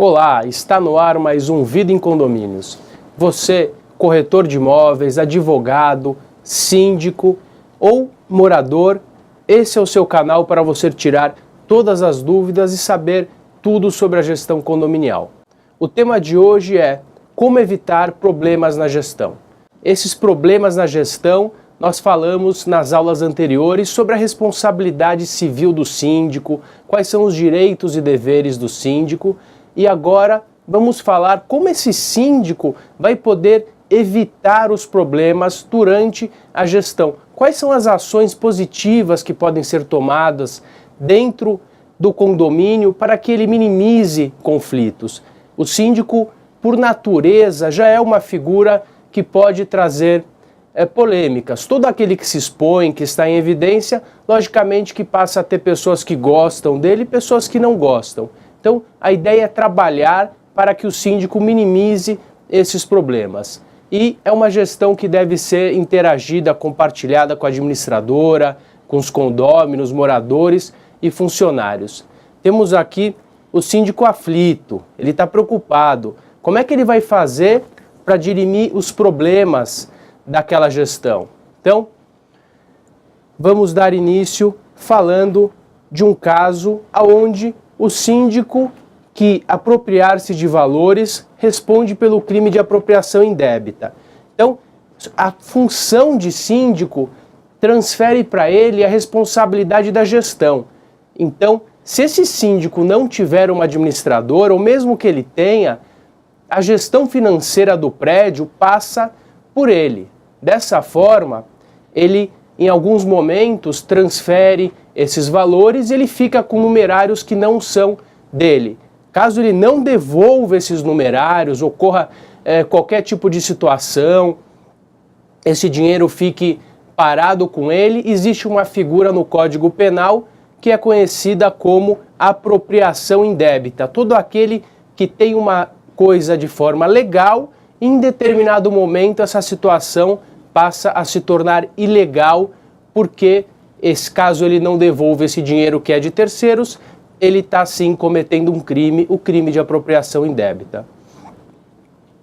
Olá, está no ar mais um Vida em Condomínios. Você, corretor de imóveis, advogado, síndico ou morador, esse é o seu canal para você tirar todas as dúvidas e saber tudo sobre a gestão condominial. O tema de hoje é como evitar problemas na gestão. Esses problemas na gestão nós falamos nas aulas anteriores sobre a responsabilidade civil do síndico, quais são os direitos e deveres do síndico, e agora vamos falar como esse síndico vai poder evitar os problemas durante a gestão. Quais são as ações positivas que podem ser tomadas dentro do condomínio para que ele minimize conflitos? O síndico, por natureza, já é uma figura que pode trazer polêmicas. Todo aquele que se expõe, que está em evidência, logicamente que passa a ter pessoas que gostam dele e pessoas que não gostam. Então, a ideia é trabalhar para que o síndico minimize esses problemas. E é uma gestão que deve ser interagida, compartilhada com a administradora, com os condôminos, moradores e funcionários. Temos aqui o síndico aflito, ele está preocupado. Como é que ele vai fazer para dirimir os problemas daquela gestão? Então, vamos dar início falando de um caso onde o síndico que apropriar-se de valores responde pelo crime de apropriação indébita. Então, a função de síndico transfere para ele a responsabilidade da gestão. Então, se esse síndico não tiver uma administradora, ou mesmo que ele tenha, a gestão financeira do prédio passa por ele. Dessa forma, ele, em alguns momentos, transfere esses valores e ele fica com numerários que não são dele. Caso ele não devolva esses numerários, ocorra qualquer tipo de situação, esse dinheiro fique parado com ele, existe uma figura no Código Penal que é conhecida como apropriação indébita. Todo aquele que tem uma coisa de forma legal, em determinado momento essa situação passa a se tornar ilegal, porque caso ele não devolva esse dinheiro que é de terceiros, ele está sim cometendo um crime, o crime de apropriação indébita.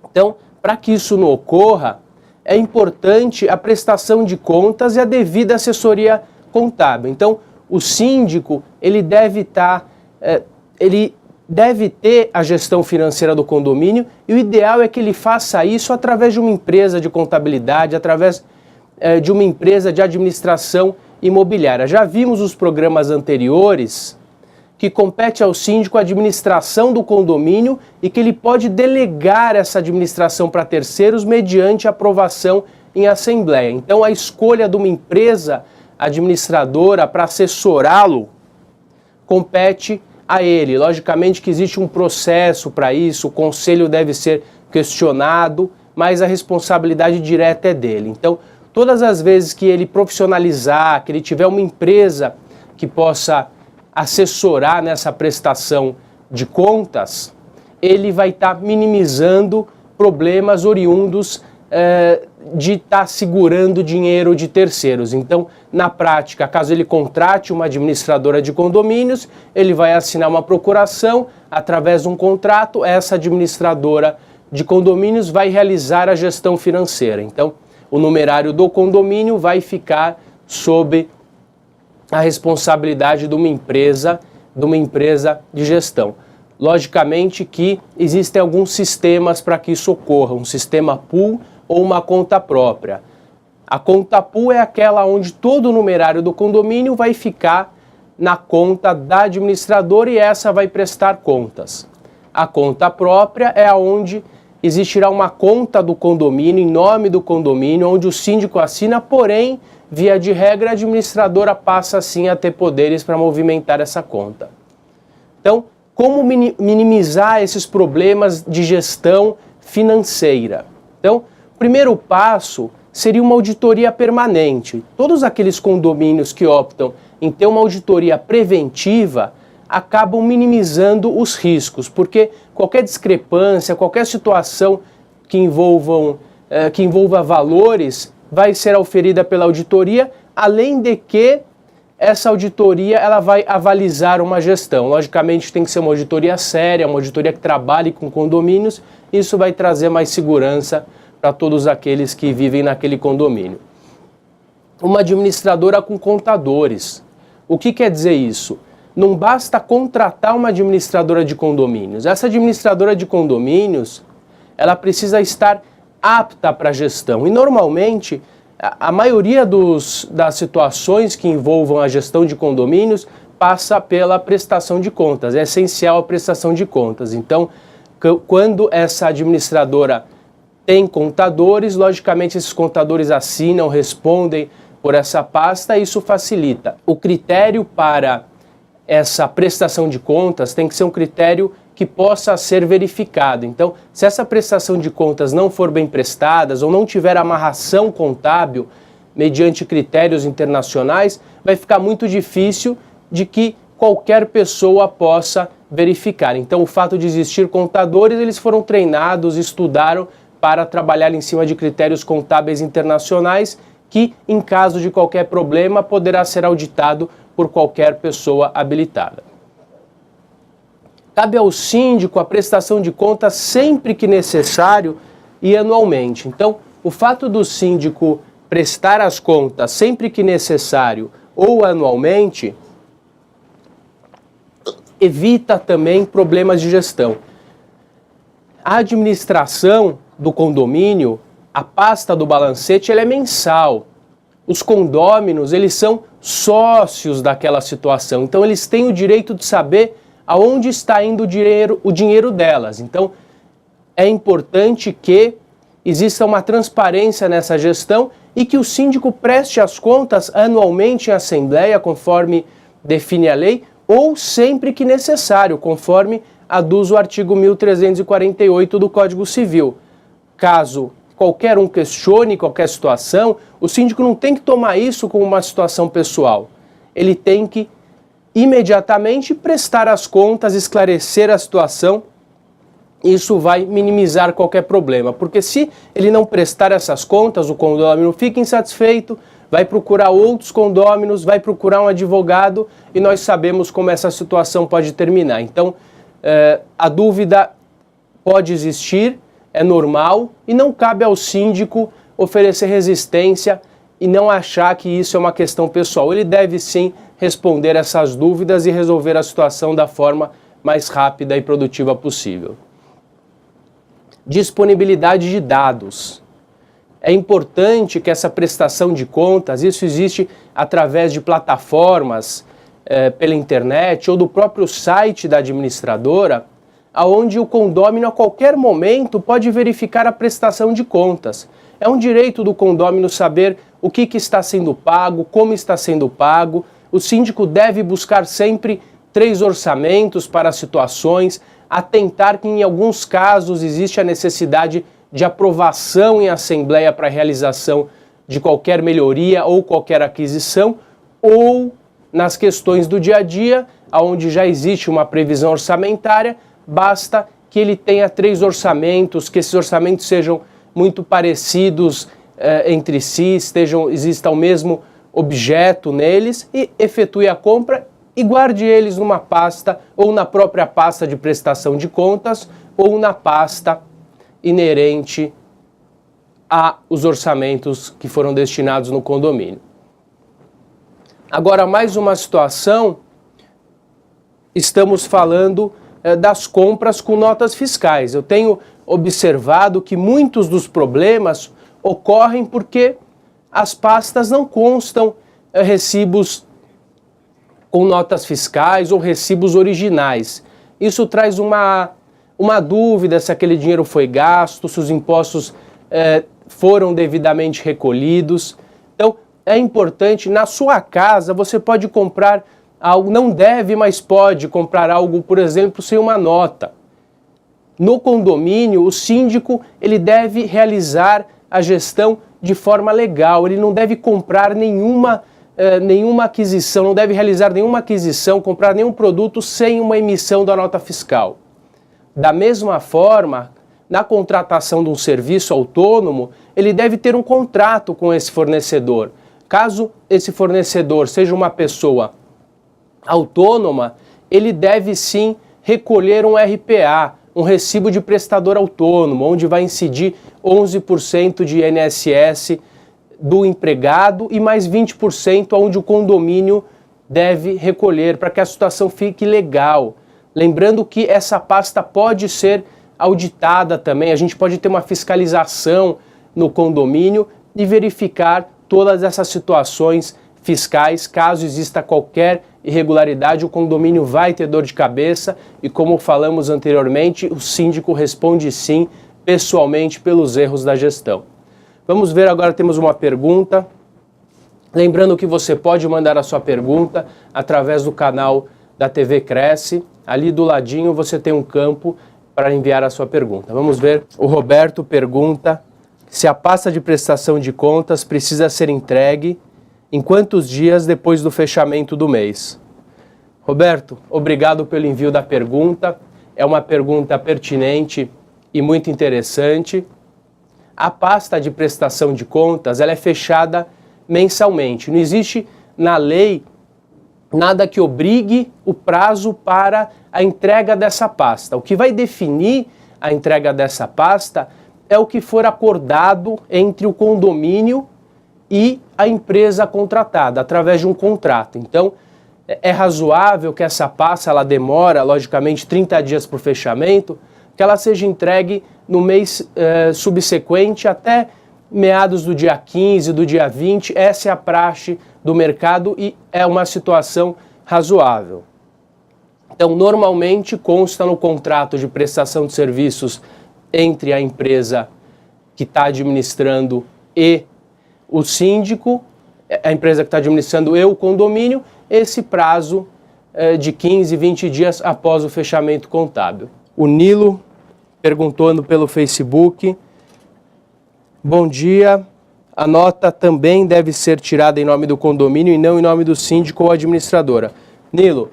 Então, para que isso não ocorra, é importante a prestação de contas e a devida assessoria contábil. Então, o síndico, ele deve ter a gestão financeira do condomínio e o ideal é que ele faça isso através de uma empresa de contabilidade, através de uma empresa de administração imobiliária. Já vimos os programas anteriores que compete ao síndico a administração do condomínio e que ele pode delegar essa administração para terceiros mediante aprovação em assembleia. Então, a escolha de uma empresa administradora para assessorá-lo compete a ele. Logicamente que existe um processo para isso, o conselho deve ser questionado, mas a responsabilidade direta é dele. Então, todas as vezes que ele profissionalizar, que ele tiver uma empresa que possa assessorar nessa prestação de contas, ele vai estar minimizando problemas oriundos de estar segurando dinheiro de terceiros. Então, na prática, caso ele contrate uma administradora de condomínios, ele vai assinar uma procuração, através de um contrato, essa administradora de condomínios vai realizar a gestão financeira. Então, o numerário do condomínio vai ficar sob a responsabilidade de uma empresa de gestão. Logicamente que existem alguns sistemas para que isso ocorra, um sistema pool ou uma conta própria. A conta pool é aquela onde todo o numerário do condomínio vai ficar na conta da administradora e essa vai prestar contas. A conta própria é onde existirá uma conta do condomínio, em nome do condomínio, onde o síndico assina, porém, via de regra, a administradora passa sim a ter poderes para movimentar essa conta. Então, como minimizar esses problemas de gestão financeira? Então, o primeiro passo seria uma auditoria permanente. Todos aqueles condomínios que optam em ter uma auditoria preventiva acabam minimizando os riscos, porque qualquer discrepância, qualquer situação que envolva valores vai ser auferida pela auditoria, além de que essa auditoria ela vai avalizar uma gestão. Logicamente tem que ser uma auditoria séria, uma auditoria que trabalhe com condomínios, isso vai trazer mais segurança para todos aqueles que vivem naquele condomínio. Uma administradora com contadores. O que quer dizer isso? Não basta contratar uma administradora de condomínios. Essa administradora de condomínios, ela precisa estar apta para a gestão. E normalmente, a maioria das situações que envolvam a gestão de condomínios passa pela prestação de contas. É essencial a prestação de contas. Então, quando essa administradora tem contadores, logicamente esses contadores assinam, respondem por essa pasta, e isso facilita. O critério para essa prestação de contas tem que ser um critério que possa ser verificado. Então, se essa prestação de contas não for bem prestada ou não tiver amarração contábil mediante critérios internacionais, vai ficar muito difícil de que qualquer pessoa possa verificar. Então, o fato de existir contadores, eles foram treinados, estudaram para trabalhar em cima de critérios contábeis internacionais que, em caso de qualquer problema, poderá ser auditado por qualquer pessoa habilitada. Cabe ao síndico a prestação de contas sempre que necessário e anualmente. Então, o fato do síndico prestar as contas sempre que necessário ou anualmente evita também problemas de gestão. A administração do condomínio, a pasta do balancete, ela é mensal. Os condôminos, eles são sócios daquela situação, então eles têm o direito de saber aonde está indo o dinheiro delas. Então, é importante que exista uma transparência nessa gestão e que o síndico preste as contas anualmente em assembleia, conforme define a lei, ou sempre que necessário, conforme aduz o artigo 1348 do Código Civil. Caso qualquer um questione qualquer situação, o síndico não tem que tomar isso como uma situação pessoal. Ele tem que imediatamente prestar as contas, esclarecer a situação. Isso vai minimizar qualquer problema, porque se ele não prestar essas contas, o condômino fica insatisfeito, vai procurar outros condôminos, vai procurar um advogado e nós sabemos como essa situação pode terminar. Então, a dúvida pode existir, é normal e não cabe ao síndico oferecer resistência e não achar que isso é uma questão pessoal. Ele deve sim responder essas dúvidas e resolver a situação da forma mais rápida e produtiva possível. Disponibilidade de dados. É importante que essa prestação de contas, isso existe através de plataformas pela internet ou do próprio site da administradora, onde o condômino a qualquer momento pode verificar a prestação de contas. É um direito do condômino saber o que está sendo pago, como está sendo pago. O síndico deve buscar sempre 3 orçamentos para situações, atentar que em alguns casos existe a necessidade de aprovação em assembleia para a realização de qualquer melhoria ou qualquer aquisição, ou nas questões do dia a dia, onde já existe uma previsão orçamentária, basta que ele tenha 3 orçamentos, que esses orçamentos sejam muito parecidos entre si, exista o mesmo objeto neles, e efetue a compra e guarde eles numa pasta, ou na própria pasta de prestação de contas, ou na pasta inerente aos orçamentos que foram destinados no condomínio. Agora, mais uma situação, estamos falando das compras com notas fiscais. Eu tenho observado que muitos dos problemas ocorrem porque as pastas não constam recibos com notas fiscais ou recibos originais. Isso traz uma dúvida se aquele dinheiro foi gasto, se os impostos foram devidamente recolhidos. Então, é importante, na sua casa, você pode comprar algo, não deve, mas pode comprar algo, por exemplo, sem uma nota. No condomínio, o síndico ele deve realizar a gestão de forma legal, ele não deve comprar nenhuma aquisição, não deve realizar nenhuma aquisição, comprar nenhum produto sem uma emissão da nota fiscal. Da mesma forma, na contratação de um serviço autônomo, ele deve ter um contrato com esse fornecedor. Caso esse fornecedor seja uma pessoa autônoma, ele deve sim recolher um RPA, um recibo de prestador autônomo, onde vai incidir 11% de INSS do empregado e mais 20% onde o condomínio deve recolher, para que a situação fique legal. Lembrando que essa pasta pode ser auditada também, a gente pode ter uma fiscalização no condomínio e verificar todas essas situações fiscais. Caso exista qualquer irregularidade, o condomínio vai ter dor de cabeça e, como falamos anteriormente, o síndico responde sim, pessoalmente, pelos erros da gestão. Vamos ver agora, temos uma pergunta. Lembrando que você pode mandar a sua pergunta através do canal da TV Cresce. Ali do ladinho você tem um campo para enviar a sua pergunta. Vamos ver. O Roberto pergunta se a pasta de prestação de contas precisa ser entregue em quantos dias depois do fechamento do mês. Roberto, obrigado pelo envio da pergunta. É uma pergunta pertinente e muito interessante. A pasta de prestação de contas, ela é fechada mensalmente. Não existe na lei nada que obrigue o prazo para a entrega dessa pasta. O que vai definir a entrega dessa pasta é o que for acordado entre o condomínio e a empresa contratada, através de um contrato. Então, é razoável que essa pasta ela demora, logicamente, 30 dias para o fechamento, que ela seja entregue no mês subsequente até meados do dia 15, do dia 20, essa é a praxe do mercado e é uma situação razoável. Então, normalmente consta no contrato de prestação de serviços entre a empresa que está administrando e o síndico, a empresa que está administrando e o condomínio, esse prazo de 15, 20 dias após o fechamento contábil. O Nilo perguntando pelo Facebook: bom dia, a nota também deve ser tirada em nome do condomínio e não em nome do síndico ou administradora. Nilo,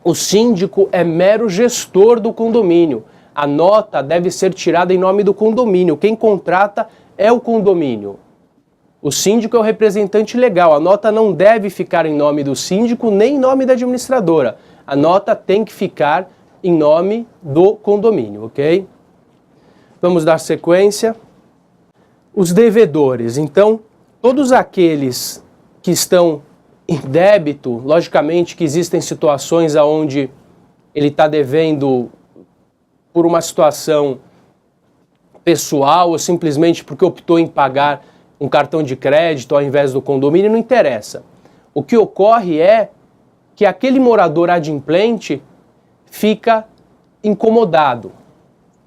o síndico é mero gestor do condomínio. A nota deve ser tirada em nome do condomínio. Quem contrata é o condomínio. O síndico é o representante legal. A nota não deve ficar em nome do síndico nem em nome da administradora. A nota tem que ficar em nome do condomínio, ok? Vamos dar sequência. Os devedores. Então, todos aqueles que estão em débito, logicamente que existem situações onde ele está devendo por uma situação pessoal ou simplesmente porque optou em pagar um cartão de crédito ao invés do condomínio, não interessa. O que ocorre é que aquele morador adimplente fica incomodado.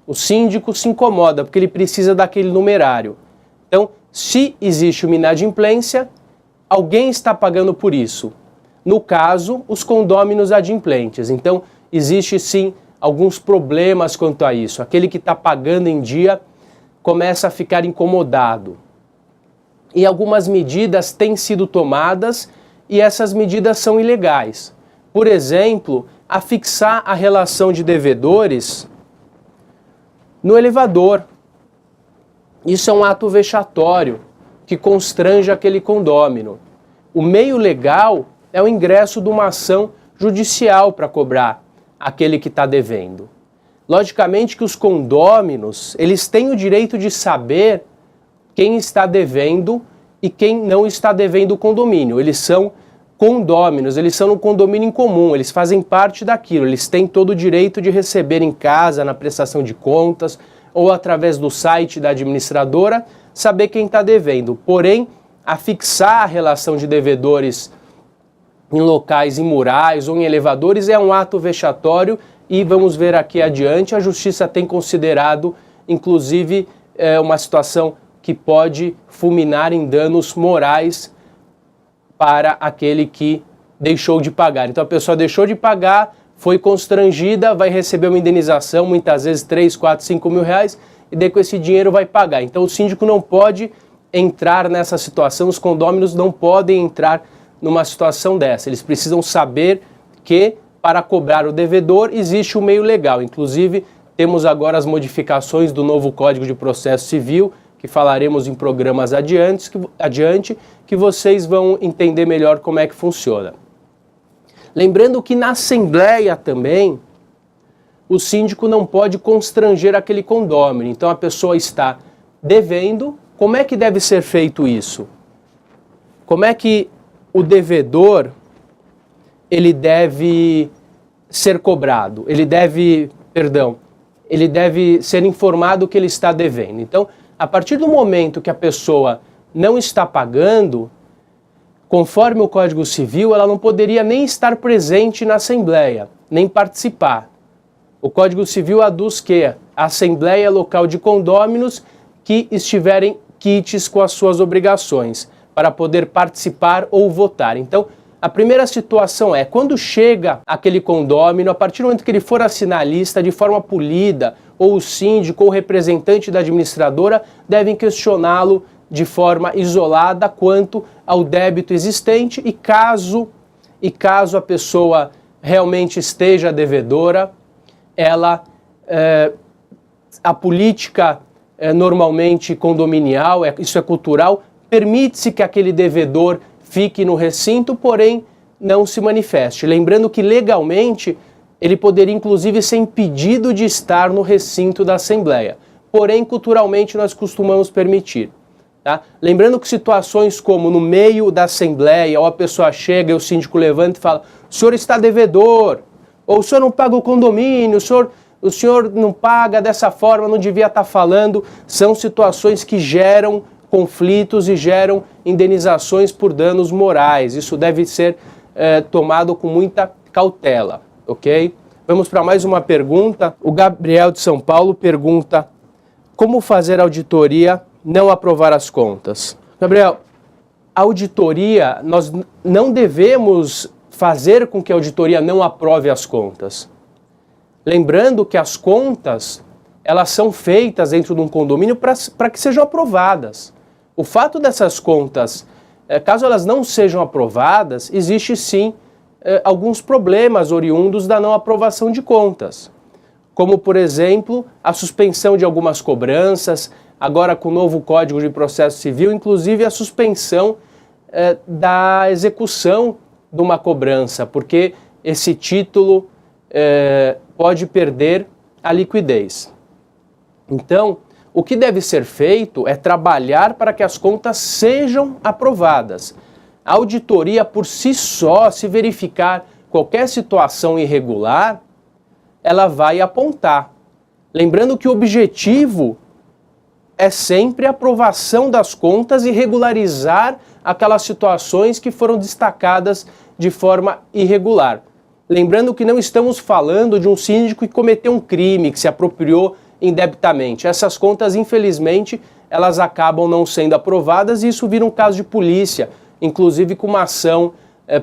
O síndico se incomoda porque ele precisa daquele numerário. Então, se existe uma inadimplência, alguém está pagando por isso. No caso, os condôminos adimplentes. Então, existe sim alguns problemas quanto a isso. Aquele que está pagando em dia começa a ficar incomodado. E algumas medidas têm sido tomadas e essas medidas são ilegais. Por exemplo, afixar a relação de devedores no elevador. Isso é um ato vexatório que constrange aquele condômino. O meio legal é o ingresso de uma ação judicial para cobrar aquele que está devendo. Logicamente que os condôminos, eles têm o direito de saber quem está devendo e quem não está devendo o condomínio. Eles são condôminos, eles são no condomínio em comum, eles fazem parte daquilo, eles têm todo o direito de receber em casa, na prestação de contas, ou através do site da administradora, saber quem está devendo. Porém, afixar a relação de devedores em locais, em murais ou em elevadores é um ato vexatório e vamos ver aqui adiante, a Justiça tem considerado, inclusive, uma situação que pode fulminar em danos morais para aquele que deixou de pagar. Então a pessoa deixou de pagar, foi constrangida, vai receber uma indenização, muitas vezes 3, 4, 5 mil reais, e daí com esse dinheiro vai pagar. Então o síndico não pode entrar nessa situação, os condôminos não podem entrar numa situação dessa. Eles precisam saber que para cobrar o devedor existe um meio legal. Inclusive temos agora as modificações do novo Código de Processo Civil, que que falaremos em programas adiante, que vocês vão entender melhor como é que funciona. Lembrando que na assembleia também, o síndico não pode constranger aquele condômino. Então a pessoa está devendo, como é que deve ser feito isso? Como é que o devedor ele deve ser cobrado? Ele deve ser informado que ele está devendo. Então, a partir do momento que a pessoa não está pagando, conforme o Código Civil, ela não poderia nem estar presente na Assembleia, nem participar. O Código Civil aduz que a Assembleia é local de condôminos que estiverem quites com as suas obrigações, para poder participar ou votar. Então, a primeira situação é, quando chega aquele condômino, a partir do momento que ele for assinar a lista de forma polida, ou o síndico ou o representante da administradora devem questioná-lo de forma isolada quanto ao débito existente e caso a pessoa realmente esteja devedora, a política normalmente condominial, isso é cultural, permite-se que aquele devedor fique no recinto, porém não se manifeste. Lembrando que legalmente ele poderia inclusive ser impedido de estar no recinto da Assembleia, porém culturalmente nós costumamos permitir. Tá? Lembrando que situações como no meio da Assembleia, ou a pessoa chega e o síndico levanta e fala: o senhor está devedor, ou o senhor não paga o condomínio, o senhor não paga dessa forma, não devia estar falando, são situações que geram conflitos e geram indenizações por danos morais. Isso deve ser tomado com muita cautela, ok? Vamos para mais uma pergunta. O Gabriel de São Paulo pergunta: como fazer auditoria, não aprovar as contas? Gabriel, a auditoria, nós não devemos fazer com que a auditoria não aprove as contas. Lembrando que as contas, elas são feitas dentro de um condomínio para que sejam aprovadas. O fato dessas contas, caso elas não sejam aprovadas, existe sim alguns problemas oriundos da não aprovação de contas. Como, por exemplo, a suspensão de algumas cobranças, agora com o novo Código de Processo Civil, inclusive a suspensão da execução de uma cobrança, porque esse título pode perder a liquidez. Então, o que deve ser feito é trabalhar para que as contas sejam aprovadas. A auditoria por si só, se verificar qualquer situação irregular, ela vai apontar. Lembrando que o objetivo é sempre a aprovação das contas e regularizar aquelas situações que foram destacadas de forma irregular. Lembrando que não estamos falando de um síndico que cometeu um crime, que se apropriou indebitamente. Essas contas, infelizmente, elas acabam não sendo aprovadas e isso vira um caso de polícia, inclusive com uma ação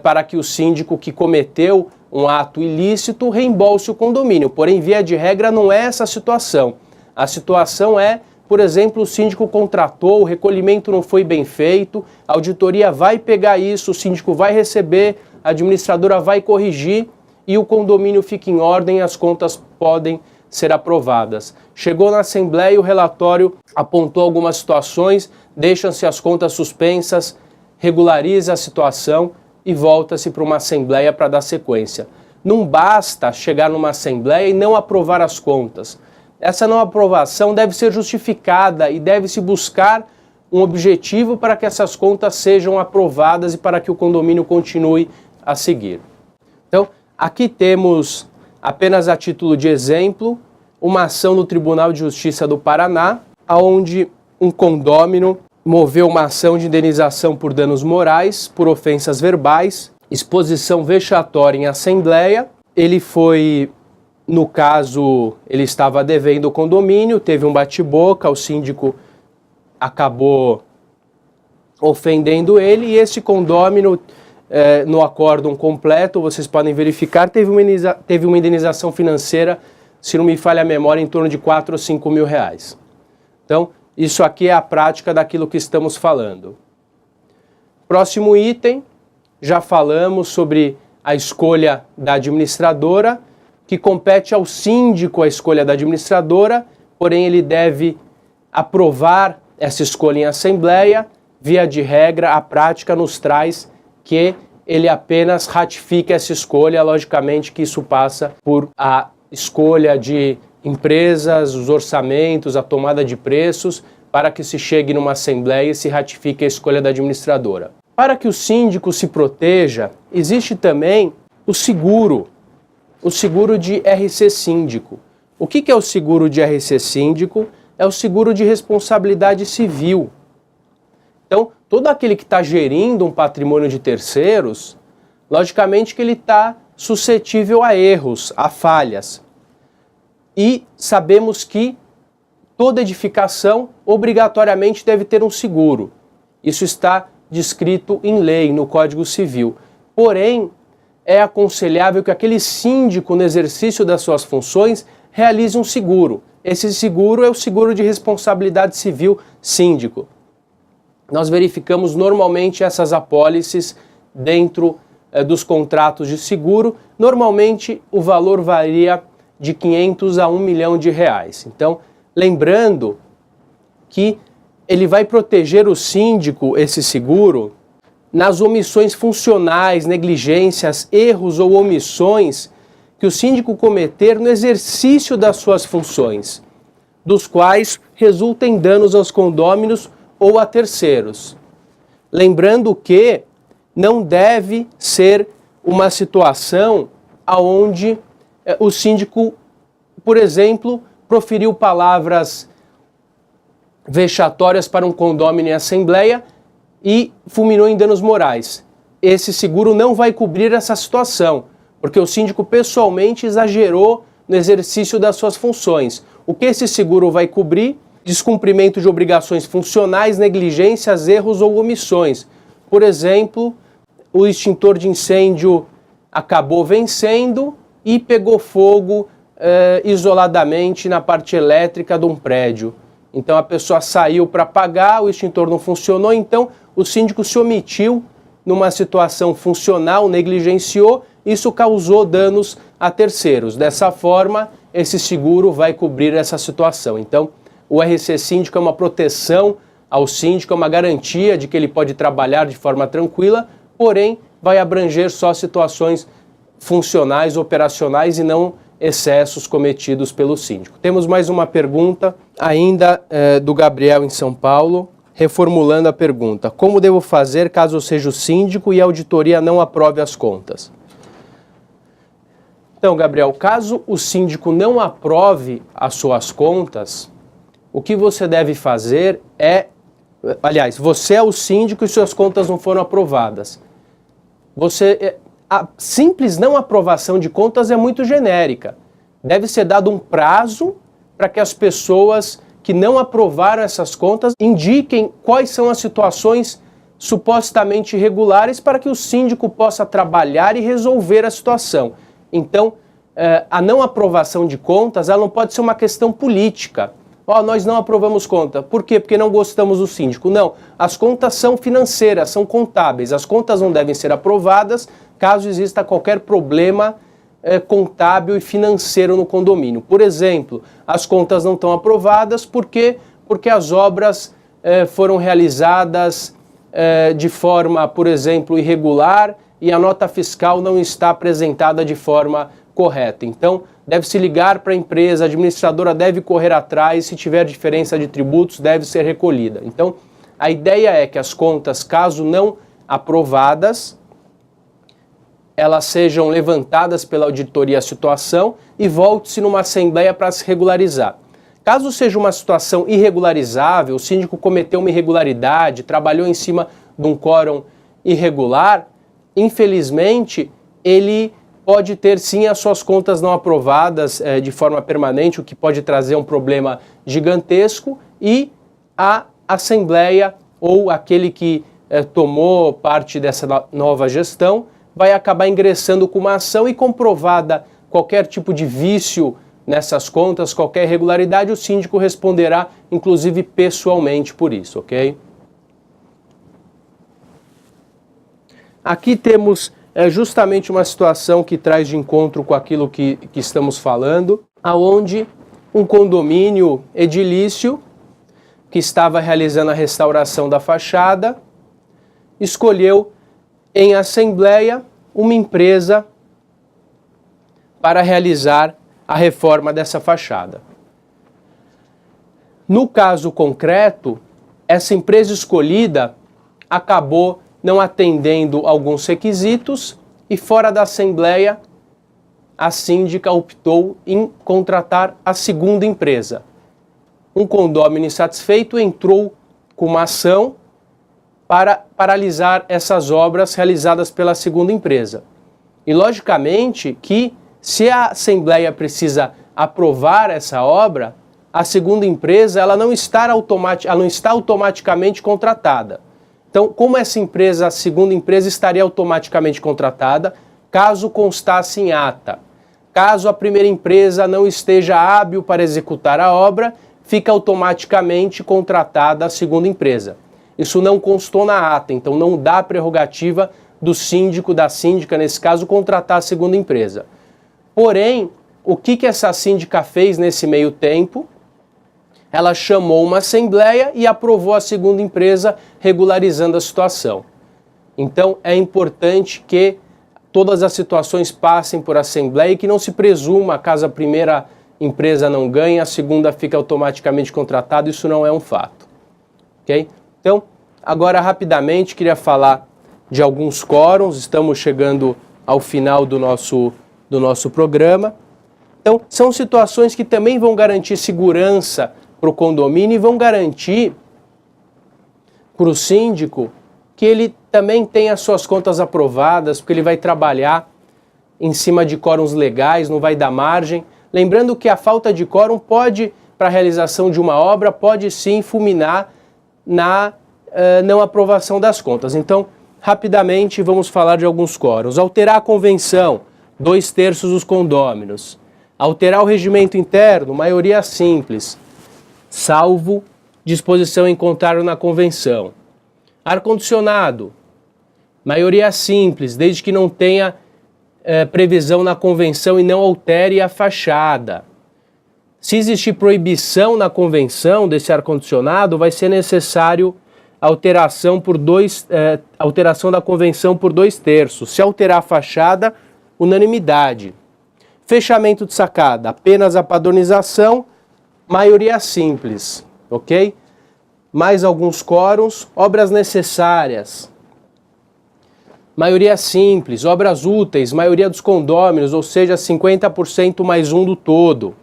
para que o síndico que cometeu um ato ilícito reembolse o condomínio. Porém, via de regra, não é essa a situação. A situação é, por exemplo, o síndico contratou, o recolhimento não foi bem feito, a auditoria vai pegar isso, o síndico vai receber, a administradora vai corrigir e o condomínio fica em ordem e as contas podem ser aprovadas. Chegou na Assembleia, o relatório apontou algumas situações, deixam-se as contas suspensas, regulariza a situação e volta-se para uma Assembleia para dar sequência. Não basta chegar numa Assembleia e não aprovar as contas. Essa não aprovação deve ser justificada e deve-se buscar um objetivo para que essas contas sejam aprovadas e para que o condomínio continue a seguir. Então, aqui temos, apenas a título de exemplo, uma ação no Tribunal de Justiça do Paraná, onde um condômino moveu uma ação de indenização por danos morais, por ofensas verbais, exposição vexatória em assembleia. Ele foi, no caso, ele estava devendo o condomínio, teve um bate-boca, o síndico acabou ofendendo ele e esse condômino, no acórdão completo, vocês podem verificar, teve uma indenização financeira, se não me falha a memória, em torno de 4 ou 5 mil reais. Então, isso aqui é a prática daquilo que estamos falando. Próximo item, já falamos sobre a escolha da administradora, que compete ao síndico a escolha da administradora, porém ele deve aprovar essa escolha em assembleia, via de regra, a prática nos traz que ele apenas ratifica essa escolha, logicamente que isso passa por a escolha de empresas, os orçamentos, a tomada de preços, para que se chegue numa assembleia e se ratifique a escolha da administradora. Para que o síndico se proteja, existe também o seguro de RC Síndico. O que é o seguro de RC Síndico? É o seguro de responsabilidade civil. Então, todo aquele que está gerindo um patrimônio de terceiros, logicamente que ele está suscetível a erros, a falhas. E sabemos que toda edificação obrigatoriamente deve ter um seguro. Isso está descrito em lei, no Código Civil. Porém, é aconselhável que aquele síndico, no exercício das suas funções, realize um seguro. Esse seguro é o seguro de responsabilidade civil síndico. Nós verificamos normalmente essas apólices dentro dos contratos de seguro. Normalmente o valor varia de 500 a 1 milhão de reais. Então, lembrando que ele vai proteger o síndico, esse seguro, nas omissões funcionais, negligências, erros ou omissões que o síndico cometer no exercício das suas funções, dos quais resultem danos aos condôminos ou a terceiros. Lembrando que não deve ser uma situação onde o síndico, por exemplo, proferiu palavras vexatórias para um condômino em assembleia e fulminou em danos morais. Esse seguro não vai cobrir essa situação, porque o síndico pessoalmente exagerou no exercício das suas funções. O que esse seguro vai cobrir? Descumprimento de obrigações funcionais, negligências, erros ou omissões. Por exemplo, o extintor de incêndio acabou vencendo e pegou fogo isoladamente na parte elétrica de um prédio. Então a pessoa saiu para apagar, o extintor não funcionou, então o síndico se omitiu numa situação funcional, negligenciou, isso causou danos a terceiros. Dessa forma, esse seguro vai cobrir essa situação. Então, o RC Síndico é uma proteção ao síndico, é uma garantia de que ele pode trabalhar de forma tranquila, porém vai abranger só situações funcionais, operacionais e não excessos cometidos pelo síndico. Temos mais uma pergunta, ainda do Gabriel em São Paulo, reformulando a pergunta: como devo fazer caso seja o síndico e a auditoria não aprove as contas? Então, Gabriel, caso o síndico não aprove as suas contas, o que você deve fazer é... Aliás, você é o síndico e suas contas não foram aprovadas. A simples não aprovação de contas é muito genérica. Deve ser dado um prazo para que as pessoas que não aprovaram essas contas indiquem quais são as situações supostamente irregulares para que o síndico possa trabalhar e resolver a situação. Então, a não aprovação de contas, ela não pode ser uma questão política. Nós não aprovamos conta. Por quê? Porque não gostamos do síndico. Não, as contas são financeiras, são contábeis. As contas não devem ser aprovadas caso exista qualquer problema contábil e financeiro no condomínio. Por exemplo, as contas não estão aprovadas porque as obras foram realizadas de forma, por exemplo, irregular e a nota fiscal não está apresentada de forma correta. Então, deve-se ligar para a empresa, a administradora deve correr atrás, se tiver diferença de tributos, deve ser recolhida. Então, a ideia é que as contas, caso não aprovadas, elas sejam levantadas pela auditoria a situação e volte-se numa assembleia para se regularizar. Caso seja uma situação irregularizável, o síndico cometeu uma irregularidade, trabalhou em cima de um quórum irregular, infelizmente, ele pode ter sim as suas contas não aprovadas de forma permanente, o que pode trazer um problema gigantesco, e a Assembleia ou aquele que tomou parte dessa nova gestão vai acabar ingressando com uma ação e comprovada qualquer tipo de vício nessas contas, qualquer irregularidade, o síndico responderá, inclusive pessoalmente, por isso, ok? Aqui temos justamente uma situação que traz de encontro com aquilo que estamos falando, aonde um condomínio edilício que estava realizando a restauração da fachada, escolheu em assembleia uma empresa para realizar a reforma dessa fachada. No caso concreto, essa empresa escolhida acabou não atendendo alguns requisitos e fora da assembleia a síndica optou em contratar a segunda empresa. Um condômino insatisfeito entrou com uma ação para paralisar essas obras realizadas pela segunda empresa. E logicamente que se a assembleia precisa aprovar essa obra, a segunda empresa ela não está automaticamente contratada. Então, como essa empresa, a segunda empresa, estaria automaticamente contratada caso constasse em ata? Caso a primeira empresa não esteja hábil para executar a obra, fica automaticamente contratada a segunda empresa. Isso não constou na ata, então não dá prerrogativa do síndico, da síndica, nesse caso, contratar a segunda empresa. Porém, o que essa síndica fez nesse meio tempo? Ela chamou uma assembleia e aprovou a segunda empresa, regularizando a situação. Então, é importante que todas as situações passem por assembleia e que não se presuma, caso a primeira empresa não ganhe, a segunda fica automaticamente contratada, isso não é um fato. Ok? Então, agora rapidamente, queria falar de alguns quórums, estamos chegando ao final do nosso programa. Então, são situações que também vão garantir segurança para o condomínio e vão garantir para o síndico que ele também tenha as suas contas aprovadas, porque ele vai trabalhar em cima de quórums legais, não vai dar margem. Lembrando que a falta de quórum pode, para a realização de uma obra, pode sim fulminar na não aprovação das contas. Então, rapidamente, vamos falar de alguns quórums. Alterar a convenção, 2/3 dos condôminos. Alterar o regimento interno, maioria simples, salvo disposição em contrário na convenção. Ar-condicionado, maioria simples, desde que não tenha previsão na convenção e não altere a fachada. Se existir proibição na convenção desse ar-condicionado, vai ser necessário alteração da convenção por 2/3. Se alterar a fachada, unanimidade. Fechamento de sacada, apenas a padronização, maioria simples, ok? Mais alguns quórums, obras necessárias, maioria simples, obras úteis, maioria dos condôminos, ou seja, 50% mais um do todo.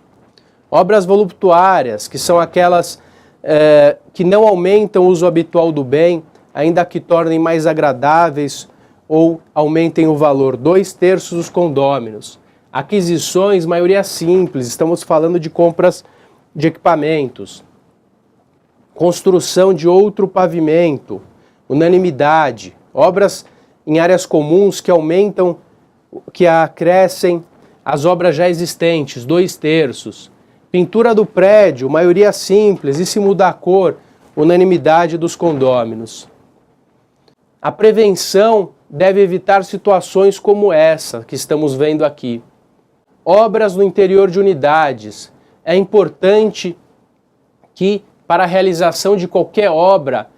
Obras voluptuárias, que são aquelas que não aumentam o uso habitual do bem, ainda que tornem mais agradáveis ou aumentem o valor, 2/3 dos condôminos. Aquisições, maioria simples, estamos falando de compras de equipamentos. Construção de outro pavimento, unanimidade. Obras em áreas comuns que aumentam, que acrescem as obras já existentes, 2/3. Pintura do prédio, maioria simples, e se mudar a cor, unanimidade dos condôminos. A prevenção deve evitar situações como essa que estamos vendo aqui. Obras no interior de unidades. É importante que, para a realização de qualquer obra,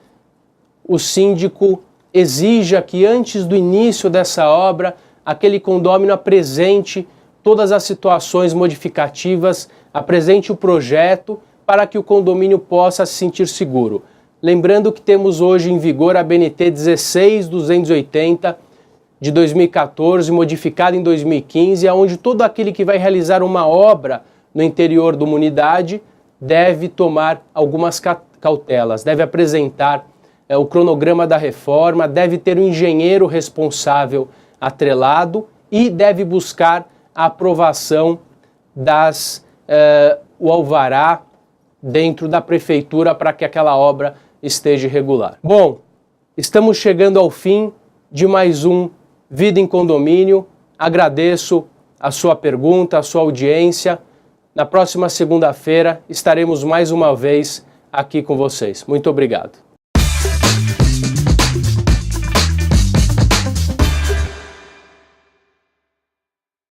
o síndico exija que antes do início dessa obra, aquele condômino apresente todas as situações modificativas, apresente o projeto para que o condomínio possa se sentir seguro. Lembrando que temos hoje em vigor a BNT 16280 de 2014, modificada em 2015, onde todo aquele que vai realizar uma obra no interior de uma unidade deve tomar algumas cautelas, deve apresentar o cronograma da reforma, deve ter um engenheiro responsável atrelado e deve buscar a aprovação o alvará dentro da prefeitura para que aquela obra esteja irregular. Bom, estamos chegando ao fim de mais um Vida em Condomínio. Agradeço a sua pergunta, a sua audiência. Na próxima segunda-feira estaremos mais uma vez aqui com vocês. Muito obrigado.